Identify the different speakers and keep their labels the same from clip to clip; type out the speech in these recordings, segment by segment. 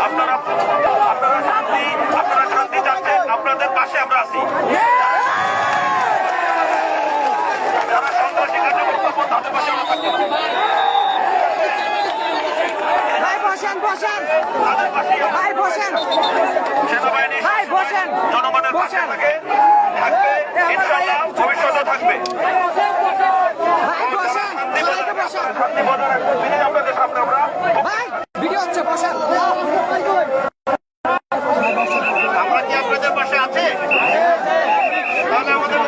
Speaker 1: আপনারা শান্তি চাচ্ছেন, আপনাদের পাশে আমরা আছি। যারা সন্ত্রাসী কার্যকলাপ তাদের পাশে আমরা থাকবো। সেনাবাহিনী জনগণের পাশে থাকবে, ইনশাআল্লাহ ভবিষ্যতে থাকবে। শান্তি বজায় রাখবেন, আপনাদের সামনে আমরা আমরা কি আপনাদের পাশে আছে? তাহলে আমাদের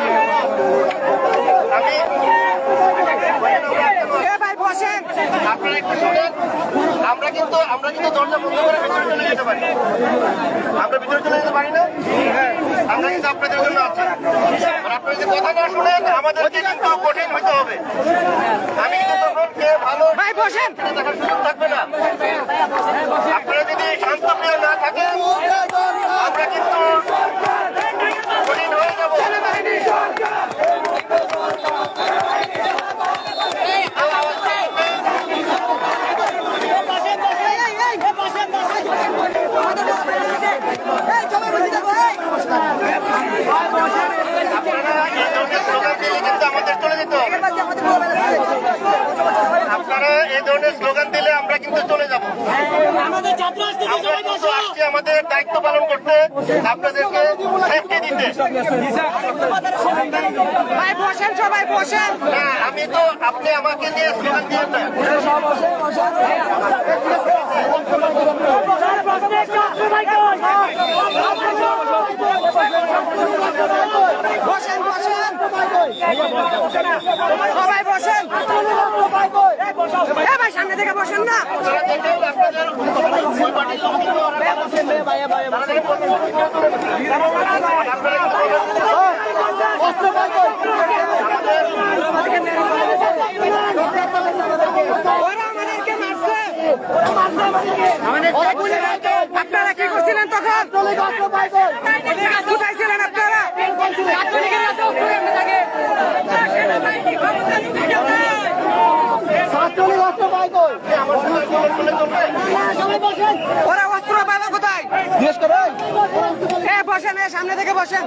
Speaker 1: আপনারা একটু শুনেন, আমরা কিন্তু দরজা বন্ধ করে ভিতরে চলে যেতে পারি। আমরা ভিতরে চলে যেতে পারি না, আমরা কিন্তু আপনাদের জন্য আছি। আপনারা যদি কথা না শুনেন আমাদেরকে কিন্তু কঠিন হইতে হবে। আমি কিন্তু তখন কে ভালো দেখার সুযোগ থাকবে না। আপনারা যদি শান্তপ্রিয় না থাকেন আমরা কিন্তু কঠিন হয়ে যাব। আপনারা এই ধরনের স্লোগান দিলে আমরা কিন্তু চলে যাব। আসছি আমাদের দায়িত্ব পালন করতে, আপনাদেরকে সেফটি দিতে। না আমি তো আপনি আমাকে নিয়ে স্লোগান দিয়ে দেন।
Speaker 2: সবাই বসেন, ভাই সামনে থেকে বসেন না। আপনারা কি করছিলেন তখন? কোথায় ছিলেন আপনারা? ওরা অস্ত্র পাবে কোথায়? বসেন, সামনে থেকে বসেন।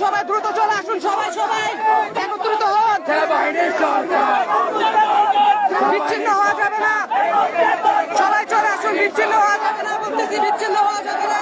Speaker 2: সবাই দ্রুত চলে আসুন, সবাই একত্রিত হন। বিচ্ছিন্ন হওয়া যাবে না, সবাই চলে আসুন। বিচ্ছিন্ন হওয়া যাবে না, বলতেছি বিচ্ছিন্ন হওয়া যাবে না।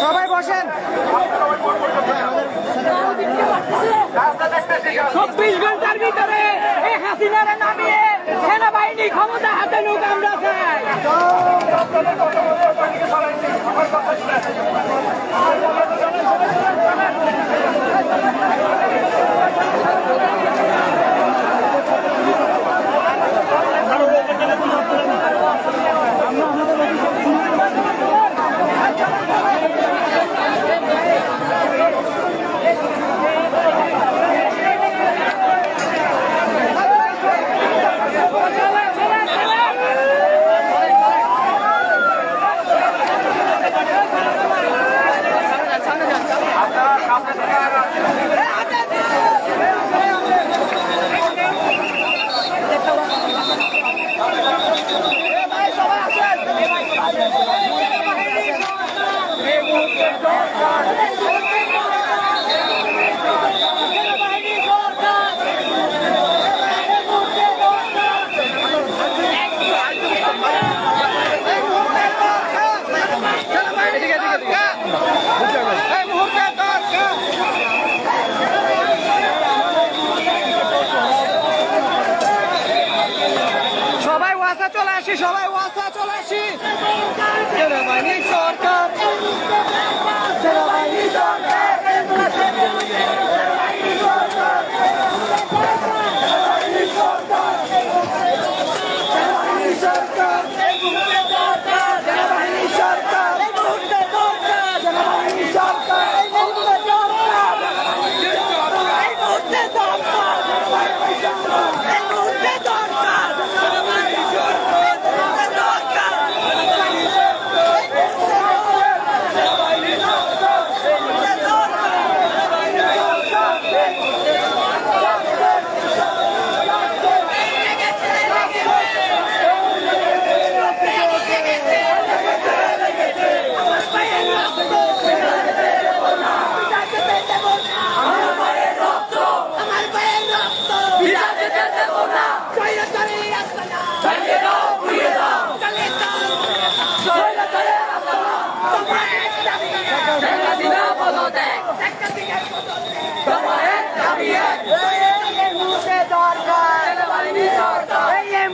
Speaker 2: সবাই বসেন। 24 ঘন্টার ভিতরে এই হাসিনার নামিয়ে সেনাবাহিনী ক্ষমতা হাতে নিক আমরা চাই। সবাই ওয়াসা চলে আসি, সবাই ওয়াসা চলে আসি। সেনাবাহিনী সরকার, সেনাবাহিনী সরকার, সেনাবাহিনী সরকার, সেনাবাহিনী সরকার, সেনাবাহিনী সরকার, সেনাবাহিনী সরকার, এই মুহূর্তে দরকার, সেনাবাহিনী সরকার, এই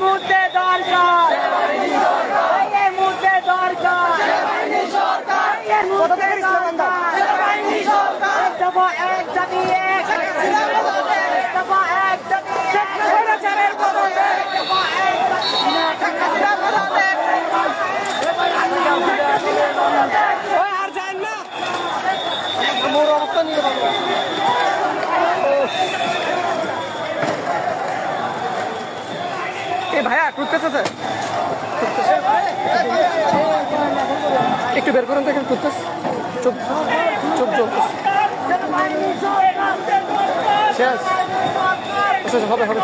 Speaker 2: মুহূর্তে দরকার, এই মুহূর্তে দরকার, এই মুহূর্তে দরকার। আর যান না, মোর অবস্থা নিয়ে এ ভাইয়া টুথপেস্ট আছে, একটু বের করুন তো এখানে টুথপেস্ট। চুপ চুপ চুপ শেষ। আচ্ছা হবে হবে।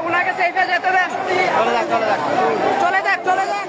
Speaker 2: উনাকে সেইফে যেতে দেন, চলে যাক চলে যাক।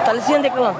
Speaker 3: Talisian dek lang.